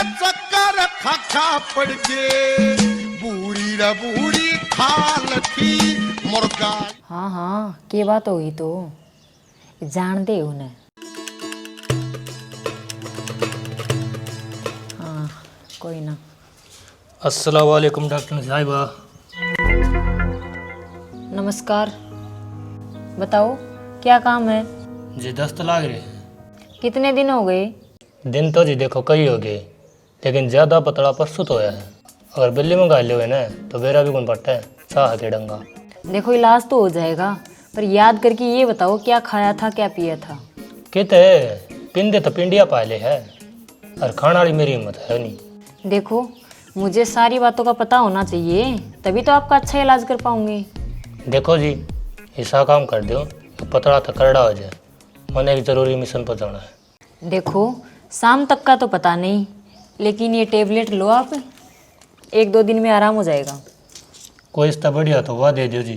चक्कर खाखा पड़ गे बूढ़ी रा बूढ़ी खाल थी मुर्गा। हाँ हाँ के बात होगी तो जान दे उन्हें। हाँ कोई ना। अस्सलाम वालेकुम डॉक्टर साहिबा। नमस्कार, बताओ क्या काम है? जी दस्त लाग रहे हैं। कितने दिन हो गए? दिन तो जी देखो कई हो गए, लेकिन ज़्यादा पतला परसुत होया है। अगर बिल्ली में गाले हुए ना तो बेरा भी कौन पड़ता है, चाह के डंगा। देखो इलाज तो हो जाएगा, पर याद करके ये बताओ क्या खाया था क्या पिया था? कहते पिंडे तो पिंडिया पाले है, और खाने वाली मेरी हिम्मत है नहीं। देखो मुझे सारी बातों का पता होना चाहिए, तभी तो आपका अच्छा इलाज कर पाऊंगी। देखो जी ऐसा काम कर दो पतला तो करड़ा हो जाए, मैंने एक ज़रूरी मिशन पर जाना है। देखो शाम तक का तो पता नहीं, लेकिन ये टेबलेट लो आप, 1-2 दिन में आराम हो जाएगा। कोई इसका बढ़िया तो वह दे दो जी,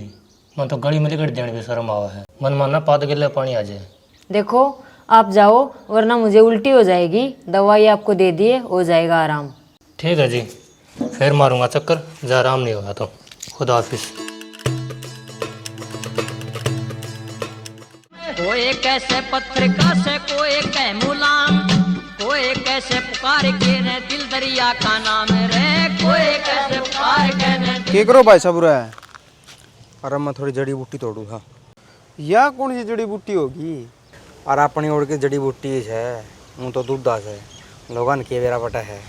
मैं तो गली में लिकट जाने भी शर्म आवा है। मन मानना पात गिले पानी आ जाए। देखो आप जाओ, वरना मुझे उल्टी हो जाएगी। दवाई आपको दे दिए, हो जाएगा आराम। ठीक है जी, फिर मारूंगा चक्कर, जहाँ आराम नहीं होगा तो। खुदा हाफिज। कोई कैसे पत्थर का से कोई कै मुलाम, कोई कैसे पुकार के ने दिल दरिया का नाम रे, कोई कैसे पुकार के ने। क्या करो भाई साहब है? अरे मैं थोड़ी जड़ी बूटी तोड़ू था। या कौन सी जड़ी बूटी होगी? अरे अपनी ओर की जड़ी बूटी है, हूँ तो दूधा है लोगन के बेरा पटा है।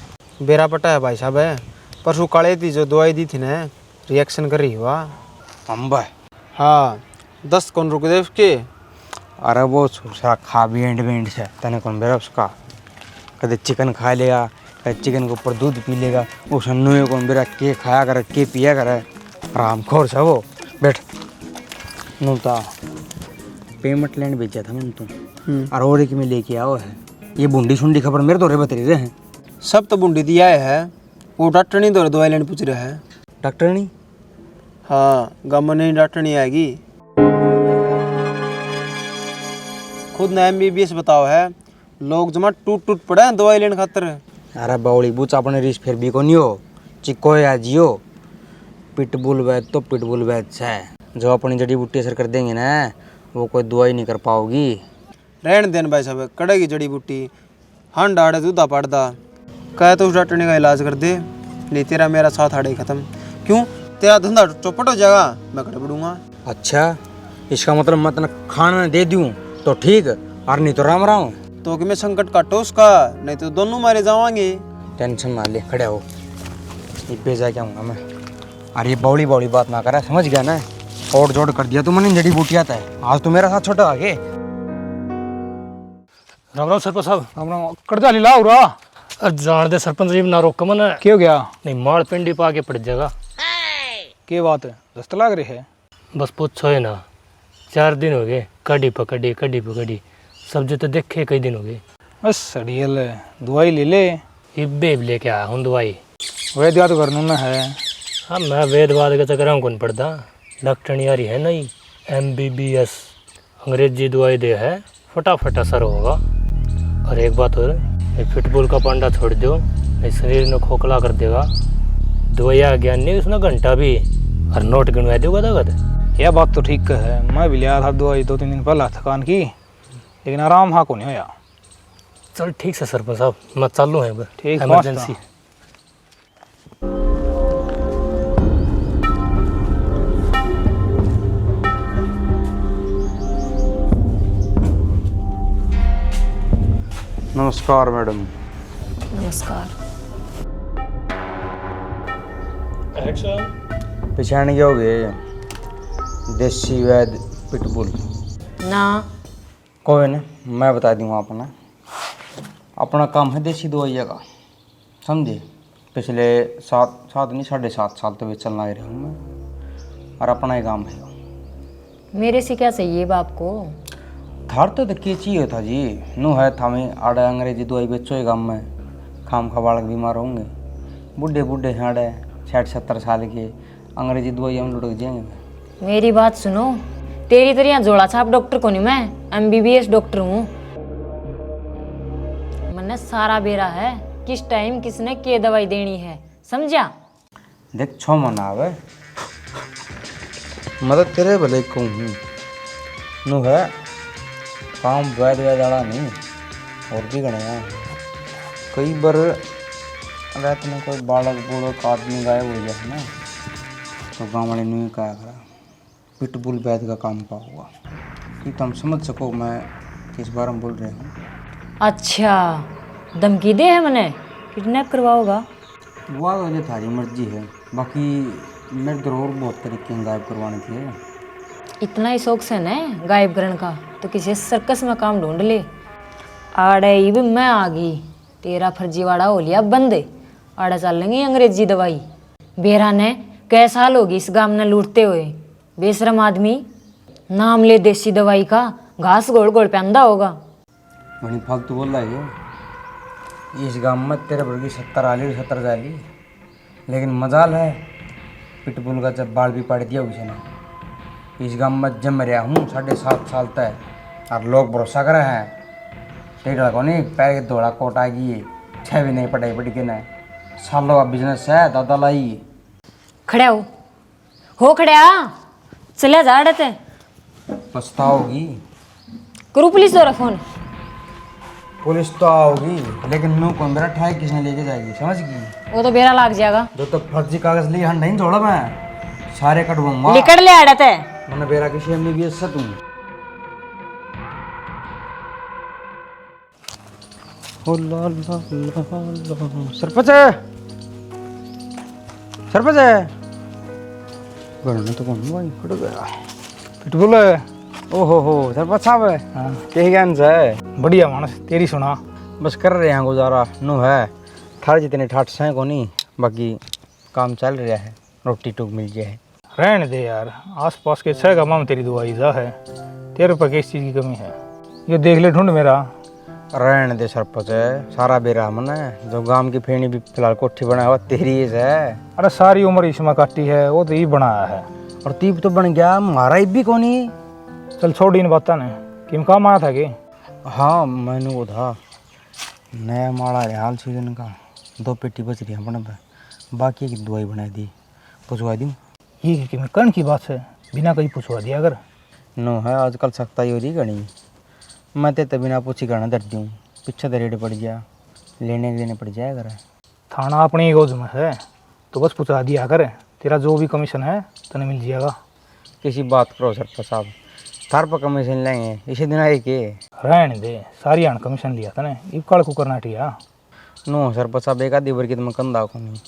बेरा पटा है भाई साहब है, परसों काले थी जो दवाई दी थी ना, रिएक्शन कर रही हुआ अम्बा। हाँ 10 कौन रुक दे उसके। अरे वो सारा खा भी एंड से तने कौन बेरा उसका, कदे चिकन खा लेगा, कदे चिकन के ऊपर दूध पी लेगा। वो सन्नू कौन बेरा के खाया करे के पिया करे, आरामखोर से वो। बैठ नूता पेमेंट लैंड बेचा था मैंने तुम, और एक में लेके आओ है। ये बूंदी शुंडी खबर मेरे दौरे बता रहे हैं। सब तो बूंदी दिया है, वो डॉक्टर नहीं दौरे दवाई लेने पूछ रहा है। डॉक्टर नहीं? हाँ गम नहीं डॉक्टर नहीं आएगी। खुद ना MBBS बताओ है, लोग जमा टूट पड़े हैं दवाई लेने खातर। अरे बाउली बूच अपने रिश फिर भी को नहीं हो, चिको या जियो। पिटबुल वैद तो पिटबुल वैद है, जो अपनी जड़ी बूटी असर कर देंगे ना वो कोई दवाई नहीं कर पाओगी। रहने देन भाई साहब, कड़ेगी जड़ी बूटी, हन डाड़े दूधा पाड़दा कहे तो उस डॉक्टर ने का इलाज कर दे, नहीं तेरा मेरा साथ आड़े खत्म। क्यों तेरा धंधा चौपट हो जाएगा, मैं कड़े पड़ूंगा। अच्छा इसका मतलब मैं तेना खाना दे दूँ तो ठीक, और नहीं तो राम राम। तो कि मैं संकट काटो उसका, नहीं तो दोनों मारे जावांगे। टेंशन ना ले, खड़े हो, ये भेजा क्या हूँ मैं। अरे ये बौली बौली बात ना करा, समझ गया ना? और जोड़ कर दिया तुमने जड़ी बूटी आता है, आज तो मेरा साथ छोटा आगे। राम राम सरपंच साहब। राम राम कर्जा लीला हो रहा। अरे जान दे सरपंच जी ना रोक मन। क्या हो गया? नहीं माल पिंडी पा के पड़ जाएगा। क्या बात है, दस्त लाग रही है? बस पूछो ही ना, 4 दिन हो गए कड़ी पकड़ी, सब्जी तो देखे कई दिन हो गए। बस सड़ियल दवाई ले ले। इब्बे लेके आया हूँ दवाई। वैद्य तो करना ना है। हाँ मैं वेदवाद के चक्कर में कौन पड़ता, डॉक्टर नहीं आ रही है नहीं, MBBS अंग्रेजी दवाई दे है, फटाफट असर होगा। और एक बात और, ये फिटबॉल का पांडा छोड़ दो, नहीं शरीर में खोखला कर देगा। दवाइया ज्ञान नहीं उसने घंटा भी, और नोट गिनवा दूंगा तक। यह बात तो ठीक है, मैं भी लिया था दवाई 2-3 दिन पहला थकान की, लेकिन आराम हाँ को नहीं होया। चल ठीक है सरपंच साहब, मैं चालू है ठीक, इमरजेंसी। नमस्कार मैडम। नमस्कार। पहचान गए होगे, देसी वैद पिटबुल। ना कोई ना, मैं बता दूँगा अपना काम है देसी दवाइया का, समझे। पिछले 7 नहीं 7.5 साल तो वे चलना ही रही हूँ मैं, और अपना ही काम है। मेरे से क्या चाहिए बाप को? थार तो के चाहिए था जी, नू है थामे आड़े अंग्रेजी दवाई बेचो गाँव में, खाम खा बालक बीमार होंगे, बूढ़े बूढ़े हैं आड़े 60-70 साल के, अंग्रेजी दवाई हम लुढ़क जाएंगे। मेरी बात सुनो, तेरी तरह जोड़ा छाप डॉक्टर को नहीं, मैं MBBS डॉक्टर हूँ। मैंने सारा बेरा है, किस टाइम किसने के दवाई देनी है, समझा? देख छो मन आवे मदद तेरे भले कहूँ नु है काम वैद वाला नहीं और भी गणे हैं। कई बार रात में कोई बालक बूढ़ आदमी गायब हो जाए ना तो गाँव वाले नहीं कहा करा पिटबुल वैद का काम पा हुआ कि तुम समझ सको मैं किस बारे में बोल रहे हूँ। अच्छा, धमकी दे है मैंने किडनैप करवाओगा? वह वजह थारी मर्जी है, बाकी मेरे तो और बहुत तरीके हैं गायब करवाने के। इतना ही शौक से न गायब करने का तो किसी सर्कस में काम ढूंढ ले। आड़े भी मैं आ गई, तेरा फर्जीवाड़ा हो लिया बंद। आड़े चल लेंगे अंग्रेजी दवाई। बेरा ने कै साल होगी इस गांव ने लूटते हुए। बेशरम आदमी नाम ले देसी दवाई का, घास गोल गोल पे अंधा होगा। वही फालतू बोल रहा है इस गांव में तेरे भर की 70 आली 70 जाली, लेकिन मजाल है पिटबुल का जब बाल भी पाड़ दिया उसने। इस गांव में जम रहा हूँ 7.5 साल तक और लोग भरोसा करे हैं। टेढ़ा को नहीं पैर के दौड़ा कोट आ गई 6 भी नहीं पढ़ाई पढ़ी के ना सालों का बिजनेस है दादा लाई। खड़ा हो खड़ा चले जा डते पछताओगी। करूँ पुलिस द्वारा फोन? पुलिस तो आओगी लेकिन नो को मेरा ठाई किसने लेके जाएगी समझ गई? वो तो बेरा लाग जाएगा। जो तो फर्जी कागज लिए हम नहीं छोड़ा मैं सारे कटवाऊंगा। लिकड़ ले आड़ते मैंने बेरा किसी MBBS से तुम सरपंच है सरपंच है घरने तो कौन भाई खड़ गया पिटबुल ओहो सरपंच साहब है के ज्ञान से बढ़िया मानस, तेरी सुना। बस कर रहे हैं गुजारा नो है थारे जितने ठाट से को नहीं, बाकी काम चल रहा है रोटी टूक मिल जाए। रहने दे यार, आस पास के 6 गाँव में तेरी दवाई जा है, तेरे पर किस चीज़ की कमी है? ये देख ले ढूंढ मेरा। रहने दे सरपंच है सारा बेरा मन है, जो गांव की फेणी भी फिलहाल कोठी बनाया हुआ तेरी है। अरे सारी उम्र इसमें काटी है, वो तो ये बनाया है। और तीप तो बन गया मारा भी को नहीं। चल छोड़ इन बात ने, किम काम आया था कि? हाँ मैंने वो था नया माड़ा है हाल सीजन का 2 पेटी बच रही है अपने पे, बाकी की दवाई बना दी पूछवा दूँ। ये कि मैं कर्ण की बात है, बिना कहीं पूछवा दिया अगर नो है आजकल सख्ता ही हो रही गणी। मैं तो बिना पूछी करना डरती हूँ, पीछे तो रेट पड़ गया लेने के देने पड़ जाए अगर। थाना अपनी गोज में है तो बस पूछवा दिया कर, तेरा जो भी कमीशन है तने मिल जाएगा। किसी बात करो सरपंच साहब, थार पर कमीशन लेंगे इसी दिन आए के। रहने दे, सारी आन कमीशन लिया था ने, इब काल कुकर नाटिया। नो सरपंच साहब एक आधी बार की तो मैं कंधा को नहीं,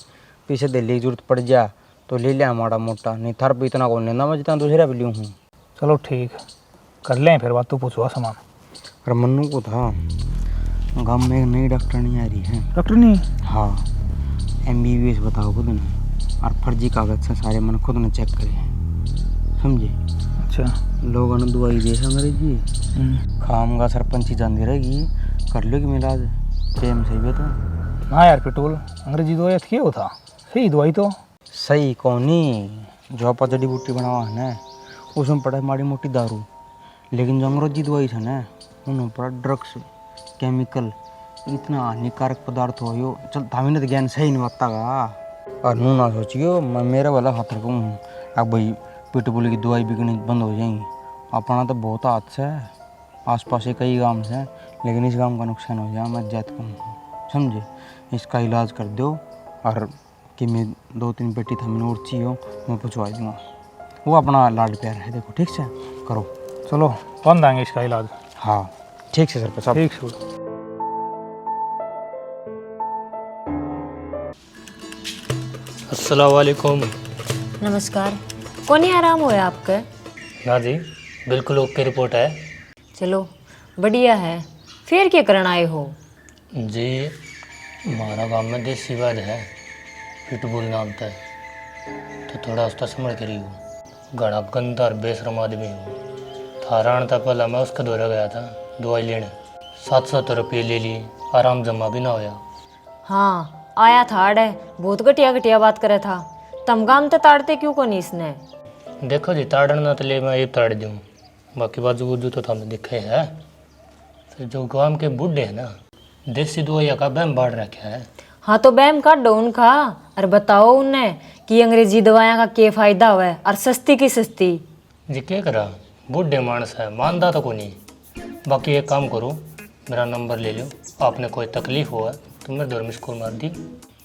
पीछे दिल्ली की जरूरत पड़ जा तो ले लिया माड़ा मोटा, नहीं थार पर इतना कौन लेना, मैं जितना दूसरा भी लूँ हूँ। चलो ठीक कर लें फिर बात, तो पूछवा सामान। और मन्नू को था गाँव में एक नई डॉक्टर नहीं आ रही है। डॉक्टर नहीं? हाँ MBBS बताओ खुद ने, और फर्जी कागज से सारे मन खुद ने चेक करे समझे। अच्छा लोगों ने दवाई दे अंग्रेजी खाम का सरपंच ही जानती रहेगी, कर लो कि मिलाज प्रेम सही है तो। हाँ यार पिटोल, अंग्रेजी दवाई क्या होता सही दवाई तो सही कौन नहीं, जो आप जड़ी बूटी बनावा है ना उसमें पड़ा माड़ी मोटी दारू, लेकिन जो अंग्रेजी दवाई है ना उन्होंने पड़ा ड्रग्स केमिकल, इतना हानिकारक पदार्थ हो यो चल थामी तो ज्ञान सही नहीं लगता का। और नू ना सोचियो मैं मेरे वाला हाथ रखूँ अब भाई पिटबुल की दवाई बिकनी बंद हो जाएंगी। अपना तो बहुत हाथ से है, आस पास के कई गांव से, लेकिन इस गांव का नुकसान हो जाए मैं जात कम समझे। इसका इलाज कर दो और कि मैं 2-3 पेटी था मैंने और चाहिए मैं पहुँचवा दूँगा, वो अपना लाड प्यार है देखो ठीक से करो। चलो बंद आएंगे इसका इलाज। हाँ ठीक से सर साहब ठीक से। अस्सलाम वालेकुम। नमस्कार, कौन ही आराम होया आपका? ना जी बिल्कुल ओके रिपोर्ट है। चलो बढ़िया है, फिर क्या करना आए हो? जी हमारा गांव में देसी वैद है पिटबुल नाम था, तो थोड़ा उसका समझ करी हो, घना गंदा और बेशरम आदमी हो। थारान था पहला मैं उसके दौरा गया था दवाई लेने, 700 रुपये ले लिए, आराम जमा भी ना होया। हाँ आया था अड़े, बहुत घटिया घटिया बात करे था। तम गाम तो ताड़ते क्यों को नहीं इसने? देखो जी ताड़न ना तो ले मैं ये ताड़ दूँ, बाकी बाजू वजू तो हमने दिखे है। फिर जो गांव के बूढ़े हैं ना देसी दवाइयाँ का बहम बाढ़ रखा है। हाँ तो बैम काटो उनका और बताओ उन्हें कि अंग्रेजी दवाइयाँ का क्या फायदा हुआ है और सस्ती की सस्ती। जी क्या करा, बूढ़े मानस है, मानदा तो को नहीं। बाकी एक काम करो, मेरा नंबर ले लो, आपने कोई तकलीफ हुआ तो मेरे दौर में स्कूल मार दी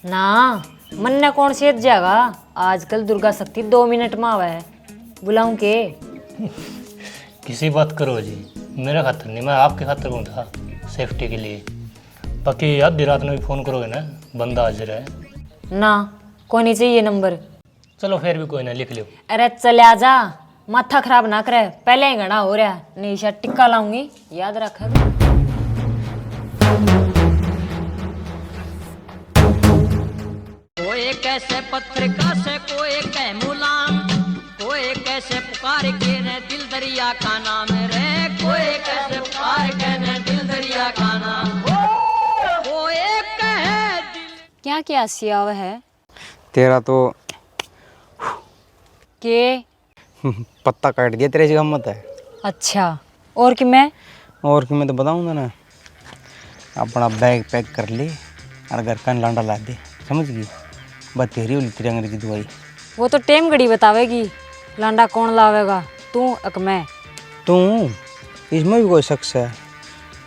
ना। मन ने कौन सेज जाएगा, आजकल दुर्गा शक्ति 2 मिनट में आवा है, बुलाऊं के? किसी बात करो जी, मेरा खातर नहीं, मैं आपके खातर हूँ था, सेफ्टी के लिए। बाकी आधी रात में भी फ़ोन करोगे ना, बंदा हाजिर है ना। कौन ही चाहिए नंबर? चलो फिर भी कोई ना, लिख लो। अरे चले आजा, माथा खराब ना करे, पहले ही घना हो रहा है, नहीं शायद टिक्का लाऊंगी, याद रखा। कोई कैसे पत्रिका से कोई कह मुलाम, कोई कैसे पुकार के ने दिल दरिया का नाम रे, कोई कैसे पुकार के ने दिल दरिया का नाम, कोई कहे दिल। क्या क्या सियाव है तेरा तो के? पत्ता काट दिया तेरे से गम्मत है। अच्छा, और कि मैं? और कि मैं तो बताऊंगा ना, अपना बैग पैक कर ले और घर का लांडा ला दे, समझ गई? बस तेरी होली तेरी अंग्रेजी दवाई। वो तो टेम घड़ी बतावेगी, लांडा कौन लावेगा, तू अक मैं? तू इसमें भी कोई शख्स है?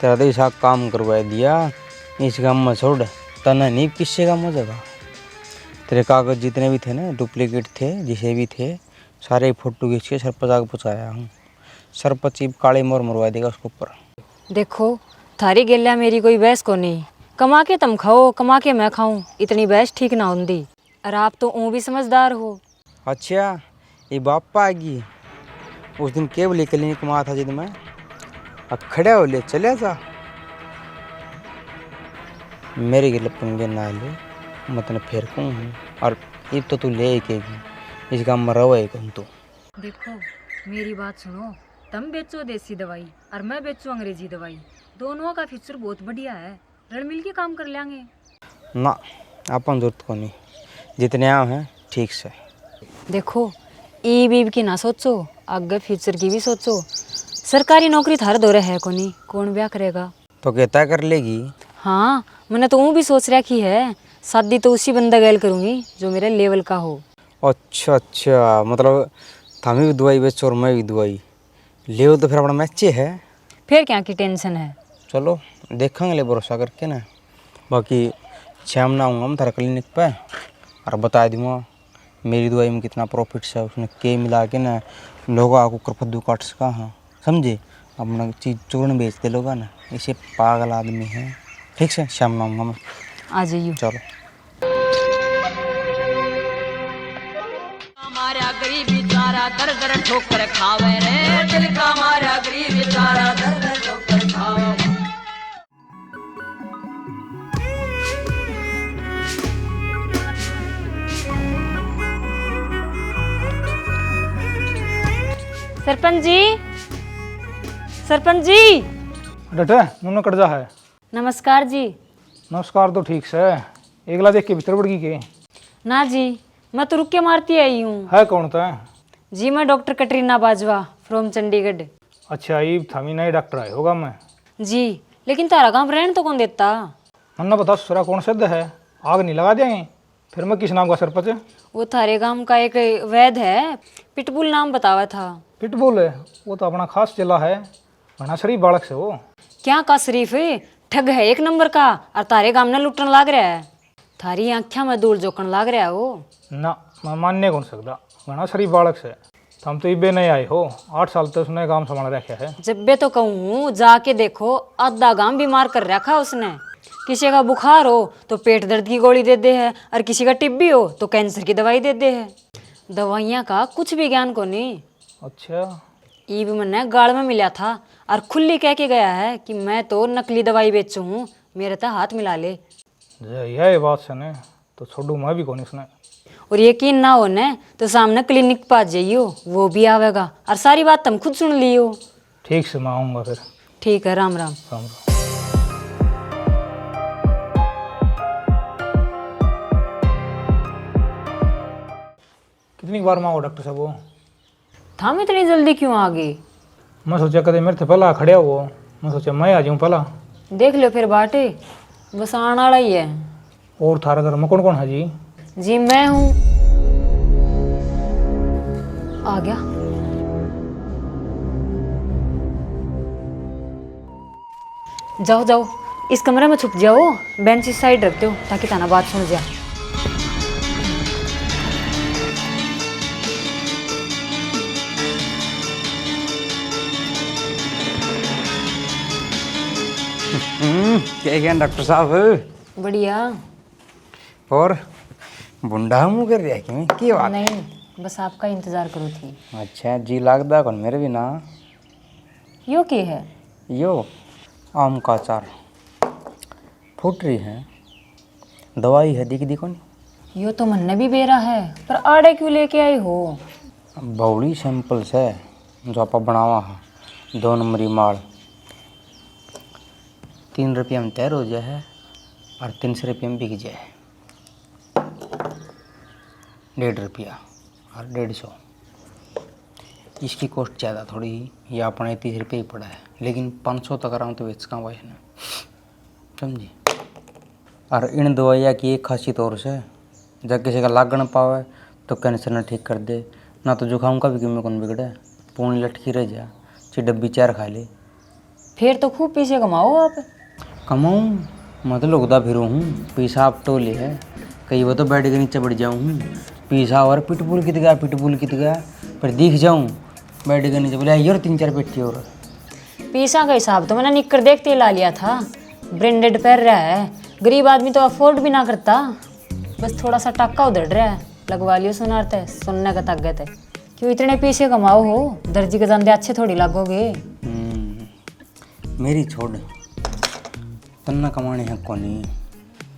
तेरा तो ऐसा काम करवा दिया, इस काम में छोड़, तना नहीं किससे काम हो जाएगा। तेरे कागज जितने भी थे ना, डुप्लीकेट थे, जिसे भी थे, सारे फोटो खींच के सरपंच आगे पहुँचाया हूँ। सरपंच काले मोर मरवा देगा उसके ऊपर। देखो थारी गेल्या मेरी कोई बहस को नहीं, कमा के तुम खाओ, कमा के मैं खाऊं, इतनी बहस ठीक ना होंगी। और आप तो ऊँ भी समझदार हो। अच्छा ये बापा आएगी, उस दिन केवल क्लिनिक में आया था जिद में, अब खड़े हो ले चले जा, मेरे गिले पंगे ना ले, मतलब फिर कौन हूँ। और ये तो तू ले केगी, इस काम में रहो कौन तू। देखो मेरी बात सुनो, तुम बेचो देसी दवाई और मैं बेचूं अंग्रेजी दवाई, दोनों का फ्यूचर बहुत बढ़िया है, रल मिल के काम कर लेंगे। ना अपन जरूरत को नहीं, जितने आए हैं ठीक से। देखो ई बीब की ना सोचो, आगे फ्यूचर की भी सोचो। सरकारी नौकरी थार दौरे है को नहीं, कौन ब्याह करेगा? तो कहता कर लेगी। हाँ मैंने तो वो भी सोच रखी है, शादी तो उसी बंदा गैल करूंगी जो मेरे लेवल का हो। अच्छा अच्छा, मतलब थामी भी दवाई बेचो और मैं भी दवाई ले, तो फिर अपना मैचे है। फिर क्या की टेंशन है? चलो देखेंगे ले भरोसा करके ना। बाकी शाम ना आऊँगा मैं तेरा क्लिनिक पे और बता दूँगा मेरी दवाई में कितना प्रॉफिट है, उसने के मिला के ना लोग आपको करफद्दू काट सका। हाँ समझे, अपना चीज़ चूर्ण बेचते लोग ना, ऐसे पागल आदमी है। ठीक से शाम में आऊँगा मैं, आ जाइयो। चलो। हमारा गरीब बेचारा दर दर ठोकर खावे रे, दिल का हमारा गरीब बेचारा दर दर ठोकर खावे। सरपंच जी, सरपंच जी। डटे नुन कटजा है। नमस्कार जी। नमस्कार तो ठीक से, एकला देख के भीतर बढ़ गई के? ना जी, मैं तो रुक के मारती आई हूँ। है कौन था? जी मैं डॉक्टर कटरीना बाजवा फ्रॉम चंडीगढ़। अच्छा ये थामी नए डॉक्टर आए होगा मैं। जी लेकिन तारा काम रहने तो कौन देता? मन्ना बता ससुरा कौन सिद्ध है, आग नहीं लगा देंगे? फिर मैं किस नाम का सरपंच? वो थारे गांव का एक वैद है, पिटबुल नाम बतावा था। पिटबुल है वो तो अपना खास जिला है, घना शरीफ बालक से वो। क्या का शरीफ है, ठग है एक नंबर का, और तारे गांव ने लुटन लाग रहा है, थारी आँख्या में धूल जोकन लाग रहा है वो। ना मैं मानने कौन सकता, घना शरीफ बालक से। हम तो इबे नहीं आए हो, 8 साल तक उसने काम संभाल रखा है। जब बे तो कहूँ जाके देखो, आधा गांव बीमार कर रखा उसने। किसी का बुखार हो तो पेट दर्द की गोली दे दे है, और किसी का टिब्बी हो तो कैंसर की दवाई दे दे है। दवाइयाँ का कुछ भी ज्ञान को नहीं। अच्छा ईब मैंने गाड़ में मिला था और खुली कह के गया है कि मैं तो नकली दवाई बेचू हूँ, मेरे तो हाथ मिला ले। यह बात सुने तो छोड़ू मैं भी कौन इसने। और यकीन ना हो न तो सामने क्लिनिक पास जाइयो, वो भी आवेगा, और सारी बात तुम खुद सुन लियो। ठीक से मैं आऊँगा फिर। ठीक है, राम राम। राम राम। कितनी बार मांगो डॉक्टर साहब वो? थाम इतनी जल्दी क्यों आ गई? मैं सोचा कदे मेरे थे पहला खड़े हो, मैं सोचा मैं आ जाऊँ पहला। देख लो फिर बाटे, बस आने वाला ही है। और थारा घर में कौन कौन है जी? जी मैं हूँ। आ गया। जाओ जाओ, इस कमरे में छुप जाओ, बेंच इस साइड रखते हो ताकि ताना बात सुन जा। क्या डॉक्टर साहब? बढ़िया। और बुंडा मुँह कर रहा क्यों? की बात? नहीं, बस आपका इंतजार करो थी। अच्छा जी, लगता कौन मेरे भी ना। यो के है? यो आम का अचार फूट रही है, दवाई है, दिख दिखो नहीं। यो तो मन भी बेरा है, पर आड़े क्यों लेके आई हो? बौड़ी सैंपल्स है जो आप बनावा है, 2 नंबरी माल। 3 रुपये में तैयार हो जाए और 300 रुपये में बिक जाए। 1.5 रुपया और 150। इसकी कॉस्ट ज़्यादा थोड़ी ही, ये अपने 30 रुपये ही पड़ा है, लेकिन 500 तक आराम तो बेच का भाई ना, समझी। और इन दवाइयाँ की एक खासियत और से, जब किसी का लाग न पावे तो कैंसर न ठीक कर दे, ना तो जुकाम का भी किमें कौन बिगड़े, पूरी लटकी रह जा, ची डब्बी 4 खा ले। फिर तो खूब पैसे कमाओ आप। कमाऊँ मैं तो लुकदा फिरूँ हूँ, पेशाब टोले है, कई वो तो बेड के नीचे बढ़ जाऊँ हूँ, पेशाब और पिटबुल कित गया पर दिख जाऊँ बेड के नीचे, बोले ये और 3-4 पेटी और। पैसा का हिसाब तो मैंने निकर देखते ही ला लिया था, ब्रांडेड पहन रहा है, गरीब आदमी तो अफोर्ड भी ना करता, बस थोड़ा सा टक्का उधड़ रहा है, लगवा लियो सुनारते, सुनने का ताकत है। क्यों इतने पैसे कमाओ हो, दर्जी के धंधे अच्छे थोड़ी लागोगे। मेरी छोड़, तन्ना कमाने हैं कोनी,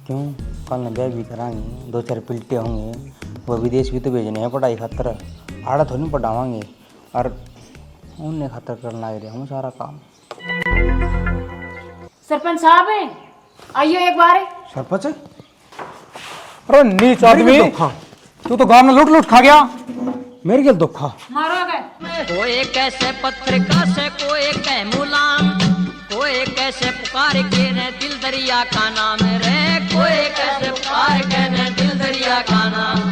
क्यों कल न ब्याह भी कराएंगे, 2-4 पिल्टे होंगे, वो विदेश भी तो भेजने हैं पढ़ाई खातर, आड़ा थोड़ी पढ़ावाएंगे, और उन्हें खातर करना लग रहा हूँ सारा काम। सरपंच साहब है, आइयो एक बार। सरपंच? अरे नीच आदमी, तू तो गांव में लूट खा गया। मेरे के धोखा मारो गए। कोई कैसे पत्थर का से कोई कै मुलाम, कोई कैसे पुकार के ने दिल दरिया का नाम रे, कोई कैसे पुकार के ने दिल दरिया का नाम।